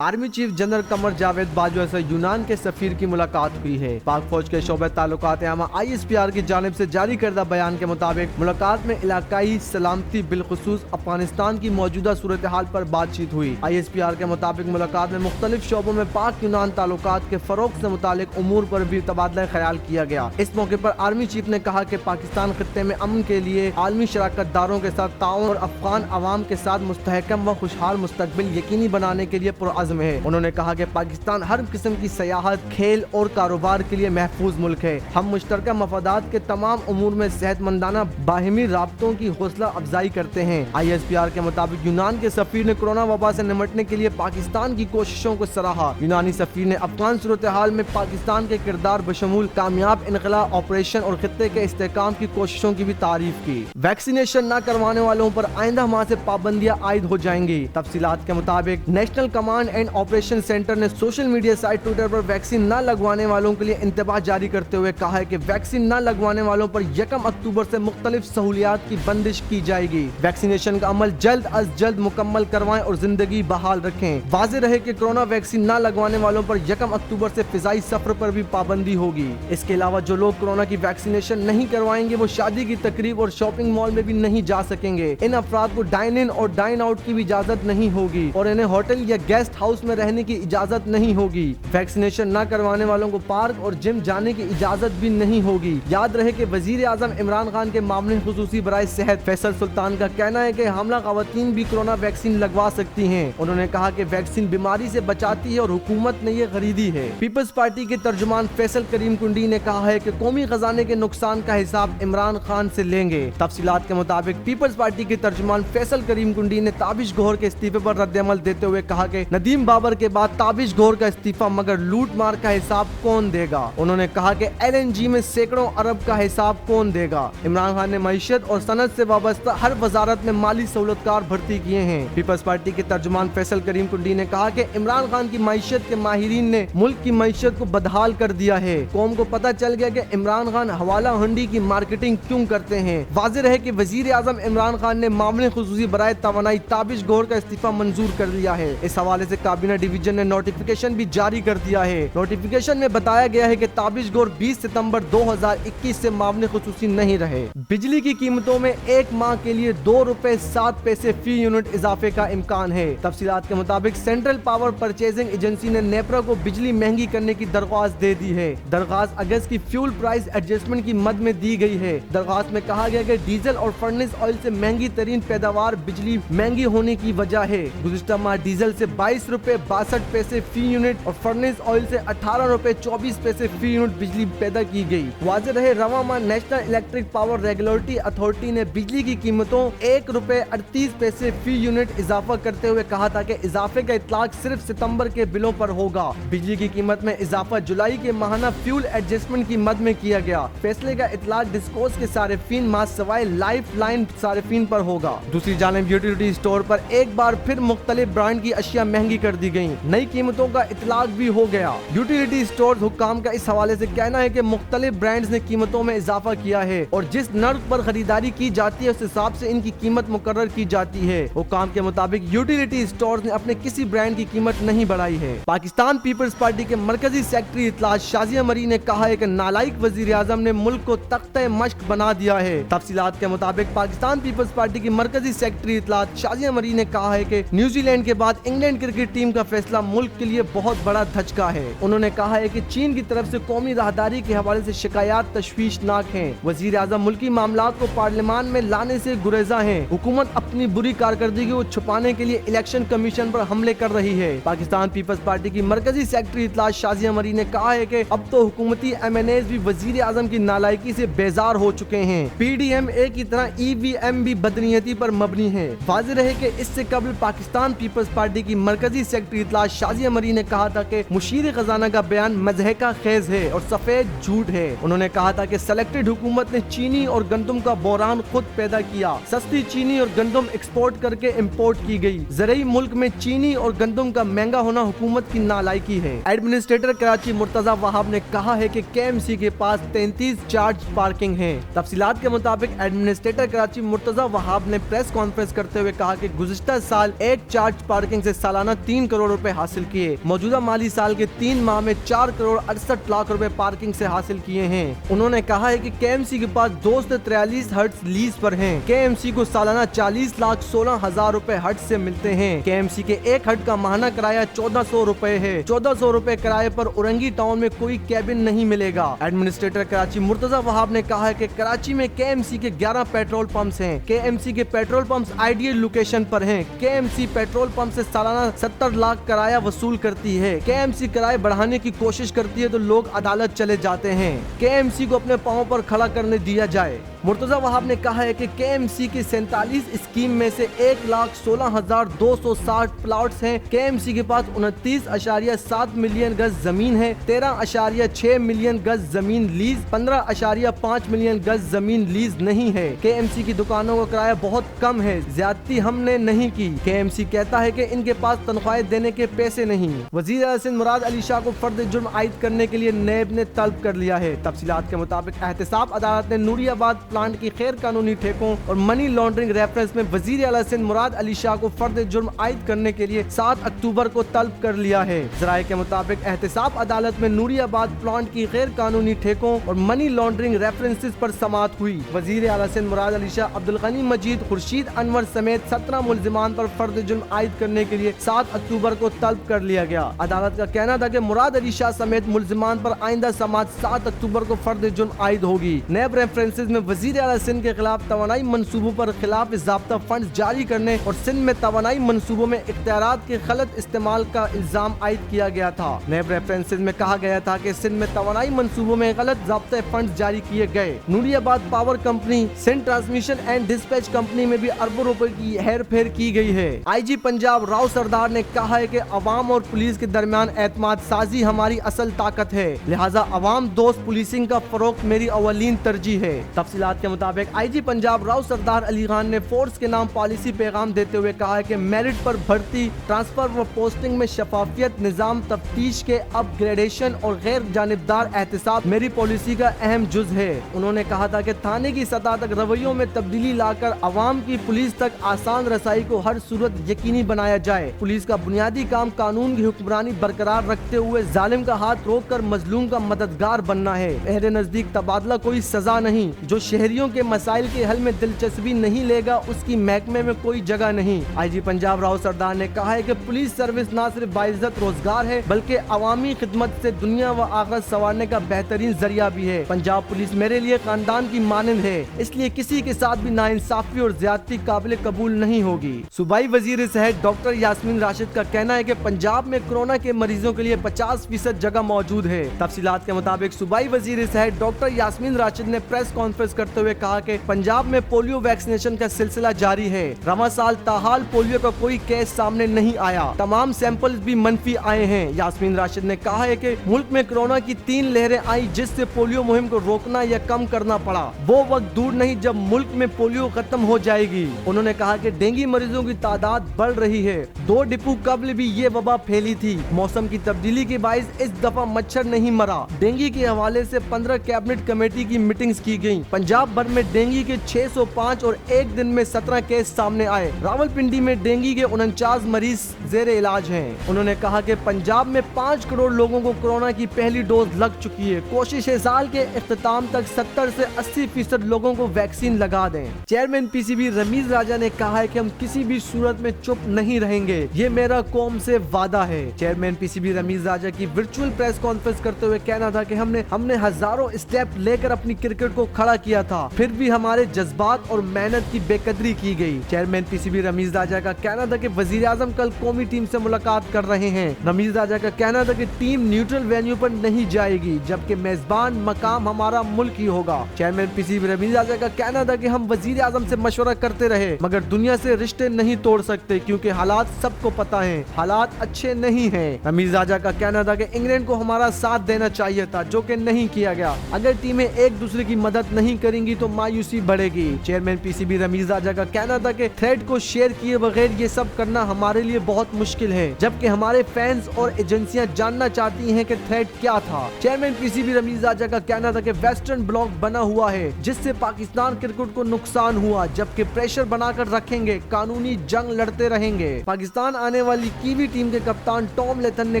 Army chief general Qamar Javed Bajwa से यूनान के सफीर की मुलाकात हुई है। पाक फौज के शोबे ताल्लुकात आमा ISPR की जानिब से जारी करदा बयान के मुताबिक मुलाकात में इलाकाई सलामती बिलखुसूस अफगानिस्तान की मौजूदा सूरत हाल पर बातचीत हुई। ISPR के मुताबिक मुलाकात में मुख्तलिफ शोबों में पाक यूनान ताल्लुकात के फरोग से मुतालिक उमूर पर भी तबादला ख्याल किया गया। इस मौके पर आर्मी चीफ ने कहा कि पाकिस्तान खित्ते में अमन के लिए आलमी शराकत दारों के साथ ताउन और अफगान अवाम के साथ मुस्तहकम व खुशहाल मुस्तकबिल यकीनी बनाने के लिए पुरअज़्म है। उन्होंने कहा कि पाकिस्तान हर किस्म की सयाहत, खेल और कारोबार के लिए महफूज मुल्क है। हम मुश्तरका मफादात के तमाम उमूर में सेहतमंदाना बाहिमी राब्तों की हौसला अफजाई करते हैं। ISPR के मुताबिक यूनान के सफीर ने कोरोना वबा से निमटने के लिए पाकिस्तान की कोशिशों को सराहा। यूनानी सफीर ने अफगान सूरत हाल में पाकिस्तान के किरदार बशमूल कामयाब इनकला ऑपरेशन और खित्ते के इस्तेहकाम की कोशिशों की भी तारीफ की। वैक्सीनेशन न करवाने वालों पर आइंदा माह से पाबंदियां आयद हो जाएंगी। तफसीलात के मुताबिक national command and operation centre ने सोशल मीडिया साइट ट्विटर पर वैक्सीन न लगवाने वालों के लिए इंतबाह जारी करते हुए कहा है कि वैक्सीन न लगवाने वालों पर 1 अक्टूबर से मुख्तलिफ सहूलियात की बंदिश की जाएगी। वैक्सीनेशन का अमल जल्द अज जल्द मुकम्मल करवाएं और जिंदगी बहाल रखें। वाज़ेह रहे कि कोरोना वैक्सीन न लगवाने वालों पर 1 अक्टूबर से फिजाई सफर पर भी पाबंदी होगी। इसके अलावा जो लोग कोरोना की वैक्सीनेशन नहीं करवाएंगे वो शादी की तकरीब और शॉपिंग मॉल में भी नहीं जा सकेंगे। इन अफराद को डाइन इन और डाइन आउट की भी इजाजत नहीं होगी और इन्हें होटल या गेस्ट हाउस में रहने की इजाजत नहीं होगी। वैक्सीनेशन न करवाने वालों को पार्क और जिम जाने की इजाजत भी नहीं होगी। याद रहे कि वजीर आजम इमरान खान के मामले खुसूसी बराए सेहत फैसल सुल्तान का कहना है कि हामला खवातीन भी कोरोना वैक्सीन लगवा सकती हैं। उन्होंने कहा कि वैक्सीन बीमारी से बचाती है और हुकूमत ने ये खरीदी है। पीपल्स पार्टी के तर्जुमान फैसल करीम कुंडी ने कहा है कि कौमी खजाने के नुकसान का हिसाब इमरान खान से लेंगे। तफसीलात के मुताबिक पीपल्स पार्टी के तर्जुमान फैसल करीम कुंडी ने ताबिश गौहर के इस्तीफे पर रद्द-ए-अमल देते हुए कहा कि नदीम बाबर के बाद ताबिश गौहर का इस्तीफा, मगर लूट मार का हिसाब कौन देगा। उन्होंने कहा कि LNG में सैकड़ों अरब का हिसाब कौन देगा। इमरान खान ने मईशत और सनत से वाबस्ता हर वजारत में माली सहूलतकार भर्ती किए हैं। पीपल्स पार्टी के तर्जुमान फैसल करीम कुंडी ने कहा कि इमरान खान की मईशत के माहिरीन ने मुल्क की मईशत को बदहाल कर दिया है। कौम को पता चल गया कि इमरान खान हवाला हंडी की मार्केटिंग क्यों करते हैं। वाज़ेह रहे कि वजीर आजम इमरान खान ने मामले खुसूसी बराए तवानाई ताबिश गौहर का इस्तीफा मंजूर कर लिया है। इस हवाले से काबीना डिवीजन ने नोटिफिकेशन भी जारी कर दिया है। नोटिफिकेशन में बताया गया है कि ताबिश गौहर 20 सितंबर 2021 से मामले खुसूसी नहीं रहे। बिजली की कीमतों में एक माह के लिए ₹2.07 फी यूनिट इजाफे का इम्कान है। तफसीलात के मुताबिक सेंट्रल पावर परचेजिंग एजेंसी ने नेपरा को बिजली महंगी करने की दरख्वास्त दे दी है। दरख्वास्त अगस्त की फ्यूल प्राइस एडजस्टमेंट की मद में दी गई है। दरख्वास्त में कहा गया कि डीजल और फर्नेस ऑयल से महंगी तरीन पैदावार बिजली महंगी होने की वजह है। गुज़िश्ता माह डीजल से ₹22.62 फी यूनिट और फर्नेस ऑयल से ₹18.24 फी यूनिट बिजली पैदा की गई। वाज़ेह रहे रवा माह national electric power regulatory authority ने बिजली की कीमतों ₹1.38 फी यूनिट इजाफा करते हुए कहा था कि इजाफे का इतलाक सिर्फ सितंबर के बिलों पर होगा। बिजली की कीमत में इजाफा जुलाई के माहाना फ्यूल एडजस्टमेंट की मद में किया गया। फैसले का इतलाक डिस्कोस के सारिफीन माह सवाए लाइफ लाइन सारिफीन पर होगा। दूसरी जानिब यूटिलिटी स्टोर पर एक बार फिर मुख्तलिफ ब्रांड की अशिया महंगी कर दी गयी। नई कीमतों का इतलाक भी हो गया। यूटिलिटी स्टोर हुक्काम का इस हवाले से कहना है कि मुख्तलिफ ब्रांड्स ने कीमतों में इजाफा किया है और जिस नर्ख पर खरीदारी की जाती है उस हिसाब से इनकी कीमत मुकर्रर की जाती है। हुक्काम के मुताबिक यूटिलिटी स्टोर ने अपने किसी ब्रांड की कीमत नहीं बढ़ाई है। पाकिस्तान पीपल्स पार्टी के मरकजी सेक्रेटरी इतलात शाजिया मरी ने कहा है कि नालायक वजीर आजम ने मुल्क को तख्ते मश्क बना दिया है। तफसीलात के मुताबिक पाकिस्तान पीपल्स पार्टी की मरकजी सेक्रेटरी इतलात शाजिया मरी ने कहा है कि न्यूजीलैंड के बाद इंग्लैंड क्रिकेट टीम का फैसला मुल्क के लिए बहुत बड़ा धचका है। उन्होंने कहा है कि चीन की तरफ से कौमी राहदारी के हवाले से शिकायत तशवीशनाक है। वजीर आजम मुल्की मामलात को पार्लियामान में लाने से गुरेजा है। हुकूमत अपनी बुरी कारकर्दगी को छुपाने के लिए इलेक्शन कमीशन पर हमले कर रही है। पाकिस्तान पीपल्स पार्टी की मरकजी सेक्रेटरी इतलात शाजिया मरी ने कहा है कि अब तो हुकूमती MNAs भी वजीर आजम की नालायकी से बेजार हो चुके हैं। PDMA की तरह EVM भी बदनीयती पर मबनी है। वाज़ेह रहे कि इससे कबल पाकिस्तान पीपल्स पार्टी की मरकजी सेक्रेटरी इतलात शाजिया मरी ने कहा था कि मुशीर खजाना का बयान मज़हका खेज है और सफेद झूठ है। उन्होंने कहा था कि सेलेक्टेड हुकूमत ने चीनी और गंदम का बहरान खुद पैदा किया। सस्ती चीनी और गंदम एक्सपोर्ट करके इम्पोर्ट की गई। ज़रूरी मुल्क में चीनी और गंदम का महंगा होना हुकूमत की नालायकी है। एडमिनिस्ट्रेटर कराची मुर्तजा वहाब ने कहा है कि KMC के पास 33 चार्ज पार्किंग है। तफसीलात के मुताबिक एडमिनिस्ट्रेटर कराची मुर्तजा वहाब ने प्रेस कॉन्फ्रेंस करते हुए कहा कि गुज़िश्ता साल एक चार्ज पार्किंग से सालाना 3 करोड़ रुपए हासिल किए। मौजूदा माली साल के 3 माह में 4 करोड़ 68 लाख रुपए पार्किंग से हासिल किए हैं। उन्होंने कहा है कि केएमसी के पास 243 हट्स लीज पर हैं। केएमसी को सालाना 40,16,000 रुपए हट से मिलते हैं। केएमसी के एक हट का माहाना किराया 1400 रुपए है। 1400 रुपए किराए पर उरंगी टाउन में कोई कैबिन नहीं मिलेगा। एडमिनिस्ट्रेटर कराची मुर्तजा वहाब ने कहा है कि कराची में केएमसी के 11 पेट्रोल पंप्स हैं। केएमसी के पेट्रोल पंप्स आइडियल लोकेशन पर हैं। केएमसी पेट्रोल पंप से सालाना 70 लाख किराया वसूल करती है। केएमसी किराए बढ़ाने की कोशिश करती है तो लोग अदालत चले जाते हैं। केएमसी को अपने पांव पर खड़ा करने दिया जाए। मुर्तजा वहाब ने कहा है कि केएमसी की 47 स्कीम में से 1,16,260 प्लॉट्स हैं। केएमसी के पास 29.7 मिलियन गज जमीन है। 13.6 मिलियन गज जमीन लीज, 15.5 मिलियन गज जमीन लीज नहीं है। केएमसी की दुकानों का किराया बहुत कम है। ज्यादती हमने नहीं की। केएमसी कहता है कि इनके पास तनख्वाहें देने के पैसे नहीं। वजीर आला सिंध मुराद अली शाह को फर्द जुर्म आयद करने के लिए नैब ने तलब कर लिया है। तफसीलात के मुताबिक एहतसाब अदालत ने नूरियाबाद प्लांट की गैर कानूनी ठेकों और मनी लॉन्ड्रिंग रेफरेंस में वजीर आला सिंध मुराद अली शाह को फर्द जुर्म आयद करने के लिए 7 अक्टूबर को तलब कर लिया है। जराये के मुताबिक एहतसाब अदालत में नूरियाबाद प्लांट की गैर कानूनी ठेकों और मनी लॉन्ड्रिंग रेफरेंसेस पर समाअत हुई। वजीर आला सिंध मुराद अली शाह, अब्दुल गनी मजीद, खुर्शीद अनवर समेत 17 मुल्जिमान पर फर्द जुर्म आयद करने के लिए 7 अक्टूबर को तलब कर लिया गया। अदालत का कहना था कि मुराद अली शाह समेत मुल्जिमान पर आइंदा समाअत 7 अक्टूबर को फर्द जुर्म आयद होगी। नैब रेफरेंसेस में वजीर आला सिंध के खिलाफ तवानाई मंसूबों पर खिलाफ ज़ाब्ता फंड जारी करने और सिंध में तवानाई मंसूबों में इख्तियारात के गलत इस्तेमाल का इल्जाम आयद किया गया था। नैब रेफरेंसेस में कहा गया था कि सिंध में तवानाई मंसूबों में गलत ज़ाब्ते फंड जारी किए गए। Nooriabad power company, Sindh transmission and dispatch company में भी अरबों रुपए की हेर फेर की गई है। IG पंजाब राव सरदार ने कहा है कि अवाम और पुलिस के दरमियान एतमाद साजी हमारी असल ताकत है, लिहाजा अवाम दोस्त पुलिसिंग का फरोग मेरी अवलीन तरजीह है। तफसीलात के मुताबिक IG पंजाब राव सरदार अली खान ने फोर्स के नाम पॉलिसी पैगाम देते हुए कहा है कि मेरिट पर भर्ती, ट्रांसफर व पोस्टिंग में शफाफियत, निजाम तफ्तीश के अपग्रेडेशन और गैर जानिबदार एहतसाब मेरी पॉलिसी का अहम जुज है। उन्होंने कहा था कि थाने की सतह तक रवैयों में तब्दीली लाकर अवाम की पुलिस तक आसान रसाई को हर सूरत यकीनी बनाया जाए। पुलिस का बुनियादी काम कानून की हुक्मरानी बरकरार रखते हुए जालिम का हाथ रोक कर मजलूम का मददगार बनना है। मेरे नजदीक तबादला कोई सजा नहीं। जो शहरियों के मसाइल के हल में दिलचस्पी नहीं लेगा उसकी महकमे में कोई जगह नहीं। IG पंजाब राव सरदार ने कहा है कि पुलिस सर्विस न सिर्फ बाइज्जत रोजगार है बल्कि अवामी खिदमत से दुनिया व आखिरत संवारने का बेहतरीन जरिया भी है। पंजाब पुलिस मेरे लिए खानदान की मानंद है, इसलिए किसी के साथ भी नाइंसाफी और ज्यादती काबिल कबूल नहीं होगी। सूबाई वजीर सेहत डॉक्टर यास्मीन राशिद का कहना है कि पंजाब में कोरोना के मरीजों के लिए 50% जगह मौजूद है। तफसीलात के मुताबिक सूबाई वजीर सेहत डॉक्टर यास्मीन राशिद ने प्रेस कॉन्फ्रेंस करते हुए कहा कि पंजाब में पोलियो वैक्सीनेशन का सिलसिला जारी है। रवां साल ताहाल पोलियो का कोई केस सामने नहीं आया, तमाम सैंपल्स भी मनफी आए हैं। यास्मीन राशिद ने कहा है कि मुल्क में कोरोना की 3 लहरें आई जिससे पोलियो मुहिम को रोकना या कम करना पड़ा। वो वक्त दूर नहीं जब मुल्क में पोलियो खत्म हो जाएगी। उन्होंने कहा कि डेंगू मरीजों की तादाद बढ़ रही है। 2 डिपो कबल भी ये वबा फैली थी। मौसम की तब्दीली के बाइस इस दफा मच्छर नहीं मरा। डेंगू के हवाले से 15 कैबिनेट कमेटी की मीटिंग्स की गयी। पंजाब भर में डेंगू के 605 और एक दिन में 17 केस सामने आए। रावलपिंडी में डेंगू के 49 मरीज जेरे इलाज हैं। उन्होंने कहा कि पंजाब में 5 करोड़ लोगों को कोरोना की पहली डोज लग चुकी है। कोशिश है साल के इख्तिताम तक 70 से 80% लोगों को वैक्सीन लगा दें। चेयरमैन PCB रमीज राजा ने कहा है कि हम किसी भी सूरत में चुप नहीं रहेंगे, ये मेरा कौम से वादा है। चेयरमैन PCB रमीज राजा की वर्चुअल प्रेस कॉन्फ्रेंस करते हुए कहना था कि हमने हजारों स्टेप लेकर अपनी क्रिकेट को खड़ा किया था, फिर भी हमारे जज्बात और मेहनत की बेकदरी की गई। चेयरमैन PCB रमीज राजा का कहना था कि वजीर आजम कल कौमी टीम से मुलाकात कर रहे हैं। रमीज राजा का कहना था कि टीम न्यूट्रल वेन्यू पर नहीं जाएगी जबकि मेजबान मकाम हमारा मुल्क ही होगा। चेयरमैन PCB रमीज राजा का कहना था कि हम वजीर आजम से मशवरा करते रहे मगर दुनिया से रिश्ते नहीं तोड़ सकते क्योंकि हालात सबको पता है, हालात अच्छे नहीं हैं। रमीज राजा का कहना था कि इंग्लैंड को हमारा साथ देना चाहिए था जो कि नहीं किया गया। अगर टीमें एक दूसरे की मदद नहीं करेंगी करेंगी तो मायूसी बढ़ेगी। चेयरमैन पीसीबी रमीज राजा का कहना था कि थ्रेड को शेयर किए बगैर ये सब करना हमारे लिए बहुत मुश्किल है, जबकि हमारे फैंस और एजेंसियां जानना चाहती हैं कि थ्रेड क्या था। चेयरमैन पीसीबी रमीज राजा का कहना था कि वेस्टर्न ब्लॉक बना हुआ है जिससे पाकिस्तान क्रिकेट को नुकसान हुआ, जबकि प्रेशर बनाकर रखेंगे, कानूनी जंग लड़ते रहेंगे। पाकिस्तान आने वाली कीवी टीम के कप्तान टॉम लेथन ने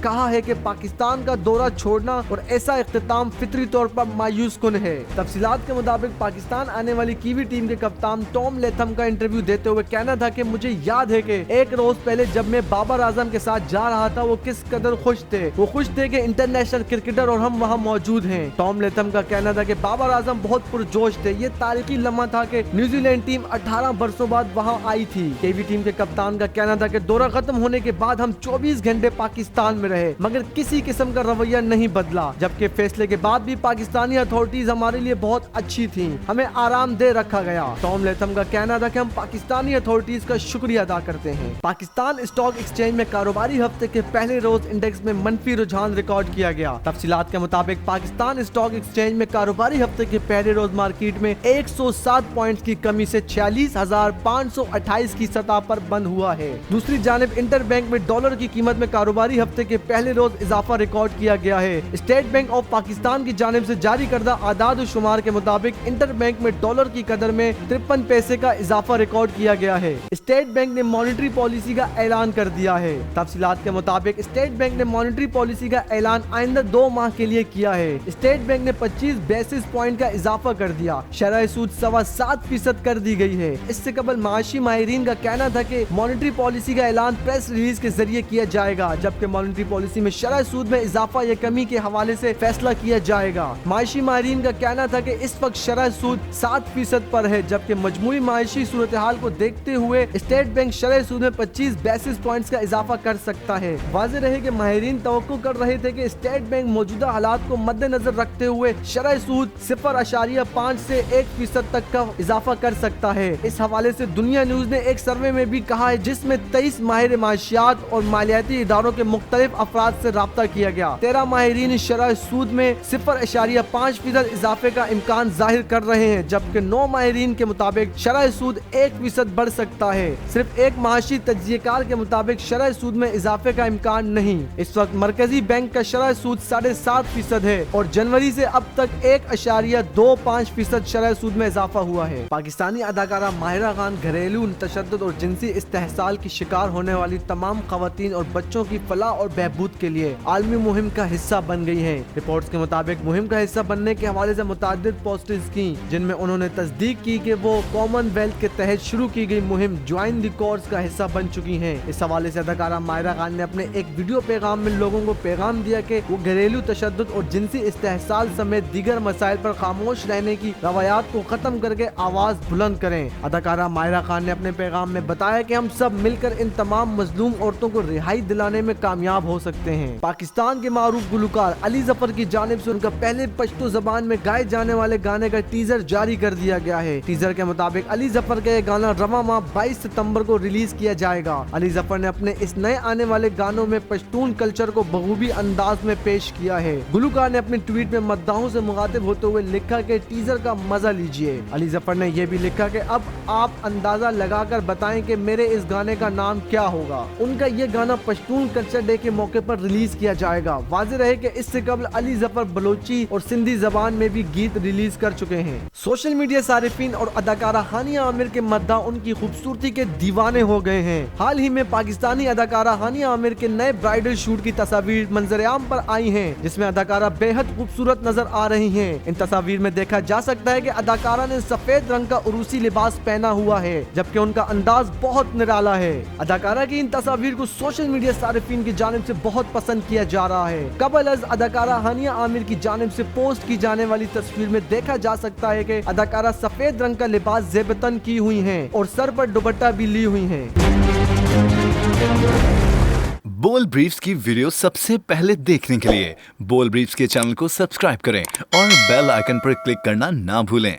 कहा है कि पाकिस्तान का दौरा छोड़ना और ऐसा इख्तिताम फितरी तौर पर मायूस कुन है। तफसीलात के मुताबिक पाकिस्तान आने वाली कीवी टीम के कप्तान टॉम लेथम का इंटरव्यू देते हुए कहना था कि मुझे याद है कि एक रोज पहले जब मैं बाबर आजम के साथ जा रहा था वो किस कदर खुश थे। वो खुश थे कि इंटरनेशनल क्रिकेटर और हम वहाँ मौजूद हैं। टॉम लेथम का कहना था कि बाबर आजम बहुत पुरजोश थे। ये तारीखी लम्हा था कि न्यूजीलैंड टीम 18 बरसों बाद वहाँ आई थी। केवी टीम के कप्तान का कहना था कि दौरा खत्म होने के बाद हम 24 घंटे पाकिस्तान में रहे मगर किसी किस्म का रवैया नहीं बदला, जबकि फैसले के बाद भी पाकिस्तानी अथॉरिटीज हमारे लिए बहुत अच्छी थी, हमें आराम दे रखा गया। टॉम लेथम का कहना था कि हम पाकिस्तानी अथॉरिटीज का शुक्रिया अदा करते हैं। पाकिस्तान स्टॉक एक्सचेंज में कारोबारी हफ्ते के पहले रोज इंडेक्स में मनफी रुझान रिकॉर्ड किया गया। तफसीलात के मुताबिक पाकिस्तान स्टॉक एक्सचेंज में कारोबारी हफ्ते के पहले रोज मार्केट में 107 पॉइंट्स की कमी से 46,528 की सतह पर बंद हुआ है। दूसरी जानिब इंटर बैंक में डॉलर की कीमत में कारोबारी हफ्ते के पहले रोज इजाफा रिकॉर्ड किया गया है। स्टेट बैंक ऑफ पाकिस्तान की जानिब से जारी करदा आदाद शुमार के मुताबिक इंटर बैंक में डॉलर की कदर में 53 पैसे का इजाफा रिकॉर्ड किया गया है। स्टेट बैंक ने मॉनेटरी पॉलिसी का ऐलान कर दिया है। तफसीलात के मुताबिक स्टेट बैंक ने मॉनेटरी पॉलिसी का ऐलान आइंदा 2 माह के लिए किया है। स्टेट बैंक ने 25 बेसिस पॉइंट का इजाफा कर दिया। शरह सूद 7.25% कर दी गई है। इससे कबल माशी माहिरीन का कहना था कि मॉनेटरी पॉलिसी का ऐलान प्रेस रिलीज के जरिए किया जाएगा, जबकि मॉनेटरी पॉलिसी में शरह सूद में इजाफा या कमी के हवाले से फैसला किया जाएगा। माशी माहिरीन का कहना था कि इस वक्त शरह सूद 7% पर है, जबकि मजमूई माशी सूरत हाल को देखते हुए स्टेट बैंक शरह सूद में 25 बेसिस पॉइंट्स का इजाफा कर सकता है। वाज़ेह रहे कि माहिरीन तवक्को कर रहे थे कि स्टेट बैंक मौजूदा हालात को मद्देनजर रखते हुए शरह सूद 0.5 से 1% तक का इजाफा कर सकता है। इस हवाले से दुनिया न्यूज ने एक सर्वे में भी कहा है जिसमें 23 माहिर माशियात और मालियाती इदारों के मुख्तलिफ अफराद से राब्ता किया गया। 13 माहिरीन शरह सूद में 0.5% इजाफे का इम्कान जाहिर कर रहे हैं, जबकि 9 माहिरीन के मुताबिक शरह सूद 1% बढ़ सकता है। सिर्फ एक माशी तज्जियेकार के मुताबिक शरह सूद में इजाफे का इम्कान नहीं। इस वक्त मरकजी बैंक का शरह सूद 7.5% है और जनवरी से अब तक 1.25% शरह सूद में इजाफा हुआ है। पाकिस्तानी अदाकारा माहिरा खान घरेलू तशद्दुद और जिनसी इस्तेहसाल की शिकार होने वाली तमाम खवातीन और बच्चों की फलाह और बहबूद के लिए आलमी मुहिम का हिस्सा बन गई है। रिपोर्ट्स के मुताबिक मुहिम का हिस्सा बनने के हवाले से मुतादिद पोस्टेज की, जिनमें उन्होंने तस्दीक की कि वो कॉमनवेल्थ के तहत शुरू की गई मुहिम ज्वाइन द कॉज का हिस्सा बन चुकी हैं। इस हवाले से अदाकारा माहिरा खान ने अपने एक वीडियो पैगाम में लोगों को पैगाम दिया कि वो घरेलू तशद्दुद और जिनसी इस्तेहसाल समेत दीगर मसाइल पर खामोश रहने की रवायात को खत्म करके आवाज बुलंद करें। अदाकारा माहिरा खान ने अपने पैगाम में बताया कि हम सब मिलकर इन तमाम मजलूम औरतों को रिहाई दिलाने में कामयाब हो सकते हैं। पाकिस्तान के मारूफ गुलकार अली जफर की जानिब से उनका पहले पश्तो जबान में गाए जाने वाले गाने का टीजर जारी कर दिया गया है। टीजर के मुताबिक अली जफर का यह गाना रवा माह 22 सितंबर को रिलीज किया जाएगा। अली जफर ने अपने इस नए आने वाले गानों में पश्तून कल्चर को बखूबी अंदाज में पेश किया है। गुलकार ने अपने ट्वीट में मद्दाहों से मुखातिब होते हुए लिखा कि टीजर का मजा लीजिए। अली जफर ने यह भी लिखा कि अब आप अंदाजा लगाकर बताएं कि मेरे इस गाने का नाम क्या होगा। उनका यह गाना पश्तून कल्चर डे के मौके पर रिलीज किया जाएगा। वाज़ेह रहे कि इससे कबल अली जफर बलोची और सिंधी जबान में भी गीत रिलीज कर चुके हैं। सोशल मीडिया सारिफीन और अदाकारा हानिया आमिर के मद्दा उनकी खूबसूरती के दीवाने हो गए हैं। हाल ही में पाकिस्तानी अदाकारा हानिया आमिर के नए ब्राइडल शूट की तस्वीर मंजर-ए-आम पर आई हैं, जिसमें अदाकारा बेहद खूबसूरत नजर आ रही हैं। इन तस्वीर में देखा जा सकता है कि अदाकारा ने सफेद रंग का उरूसी लिबास पहना हुआ है, जबकि उनका अंदाज बहुत निराला है। अदाकारा की इन तस्वीर को सोशल मीडिया सारिफीन की जानिब से बहुत पसंद किया जा रहा है। कबल अज अदाकारा हानिया आमिर की जानिब से पोस्ट की जाने वाली तस्वीर में देखा जा सकता है कि अदाकारा सफेद रंग का लिबास ज़ेबतन की हुई हैं और सर पर दुपट्टा भी ली हुई हैं। बोल ब्रीफ्स की वीडियो सबसे पहले देखने के लिए बोल ब्रीफ्स के चैनल को सब्सक्राइब करें और बेल आइकन पर क्लिक करना ना भूलें।